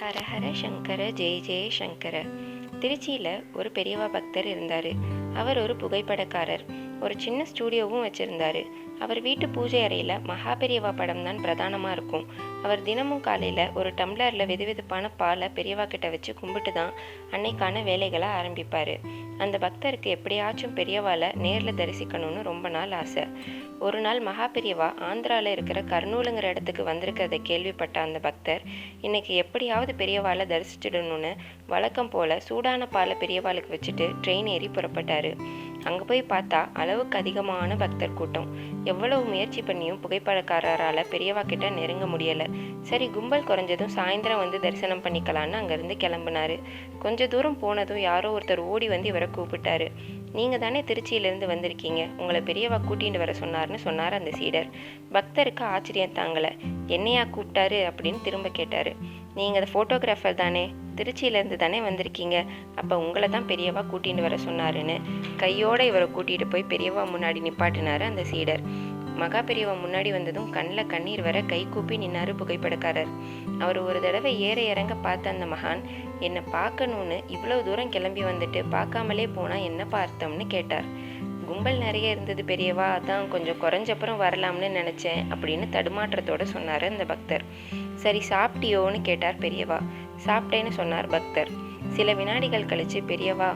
ஹர ஹர சங்கர ஜெய ஜெய சங்கர. திருச்சியில் ஒரு பெரியவா பக்தர் இருந்தார். அவர் ஒரு புகைப்படக்காரர். ஒரு சின்ன ஸ்டூடியோவும் வச்சுருந்தார். அவர் வீட்டு பூஜை அறையில் மகா பெரியவா படம் தான் பிரதானமாக இருக்கும். அவர் தினமும் காலையில் ஒரு டம்ளரில் வெதுவெதுப்பான பாலை பெரியவா கிட்ட வச்சு கும்பிட்டு தான் அன்னைக்கான வேலைகளை ஆரம்பிப்பார். அந்த பக்தருக்கு எப்படியாச்சும் பெரியவாளை நேரில் தரிசிக்கணும்னு ரொம்ப நாள் ஆசை. ஒரு நாள் மகா பெரியவா ஆந்திராவில் இருக்கிற கர்னூலுங்கிற இடத்துக்கு வந்திருக்கிறத கேள்விப்பட்ட அந்த பக்தர் இன்னைக்கு எப்படியாவது பெரியவாளை தரிசிச்சிடணும்னு வழக்கம் போல் சூடான பாலை பெரியவாளுக்கு வச்சுட்டு ட்ரெயின் ஏறி புறப்பட்டார். அங்கே போய் பார்த்தா அளவுக்கு அதிகமான பக்தர் கூட்டம். எவ்வளவு முயற்சி பண்ணியும் புகைப்படக்காரரால் பெரியவா கிட்ட நெருங்க முடியலை. சரி, கும்பல் குறைஞ்சதும் சாயந்தரம் வந்து தரிசனம் பண்ணிக்கலான்னு அங்கேருந்து கிளம்புனாரு. கொஞ்ச தூரம் போனதும் யாரோ ஒருத்தர் ஓடி வந்து இவரை கூப்பிட்டாரு. நீங்கள் தானே திருச்சியிலேருந்து வந்திருக்கீங்க, உங்களை பெரியவா கூட்டிகிட்டு வர சொன்னார்னு சொன்னார் அந்த சீடர். பக்தருக்கு ஆச்சரியம் தாங்கலை. என்னையா கூப்பிட்டாரு அப்படின்னு திரும்ப கேட்டார். நீங்கள் அந்த ஃபோட்டோகிராஃபர் தானே, திருச்சியிலேருந்து தானே வந்திருக்கீங்க, அப்போ உங்களை தான் பெரியவா கூட்டிகிட்டு வர சொன்னாருன்னு கையோடு இவரை கூட்டிகிட்டு போய் பெரியவா முன்னாடி நிப்பாட்டினார் அந்த சீடர். மகா பெரியவா முன்னாடி வந்ததும் கண்ணில் கண்ணீர் வர கை கூப்பி நின்னாரு புகைப்படக்காரர். அவர் ஒரு தடவை ஏற இறங்க பார்த்த அந்த மகான், என்னை பார்க்கணுன்னு இவ்வளோ தூரம் கிளம்பி வந்துட்டு பார்க்காமலே போனால் என்னப்பா அர்த்தம்னு கேட்டார். கும்பல் நிறைய இருந்தது பெரியவா, அதான் கொஞ்சம் குறைஞ்சப்புறம் வரலாம்னு நினச்சேன் அப்படின்னு தடுமாற்றத்தோடு சொன்னார் அந்த பக்தர். சரி, சாப்பிட்டியோன்னு கேட்டார் பெரியவா. சாப்பிட்டேன்னு சொன்னார் பக்தர். சில வினாடிகள் கழிச்சு பெரியவா,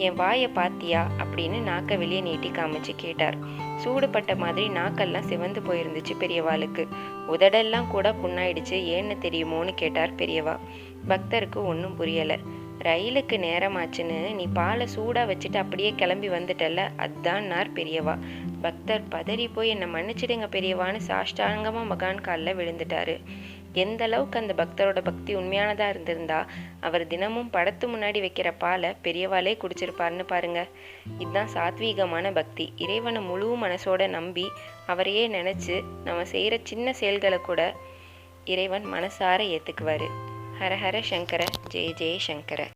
என் வாயை பாத்தியா அப்படின்னு நாக்கை வெளியே நீட்டி காமிச்சு கேட்டார். சூடுபட்ட மாதிரி நாக்கெல்லாம் சிவந்து போயிருந்துச்சு பெரியவாளுக்கு. உதடெல்லாம் கூட புண்ணாயிடுச்சு. ஏன்னு தெரியுமோன்னு கேட்டார் பெரியவா. பக்தருக்கு ஒன்றும் புரியலை. ரயிலுக்கு நேரமாச்சுன்னு நீ பாலை சூடாக வச்சுட்டு அப்படியே கிளம்பி வந்துட்டல, அதான்னார் பெரியவா. பக்தர் பதறி போய் என்னை மன்னிச்சிடுங்க பெரியவான்னு சாஷ்டாங்கமாக மகான் காலில் விழுந்துட்டாரு. எந்த அளவுக்கு அந்த பக்தரோட பக்தி உண்மையானதாக இருந்திருந்தா அவர் தினமும் படத்து முன்னாடி வைக்கிற பாலை பெரியவாளே குடிச்சிருப்பாருன்னு பாருங்க. இதுதான் சாத்வீகமான பக்தி. இறைவனை முழு மனசோட நம்பி அவரையே நினச்சி நம்ம செய்கிற சின்ன செயல்களை கூட இறைவன் மனசார ஏற்றுக்குவார். ஹர ஹர சங்கர ஜெய ஜெய சங்கர.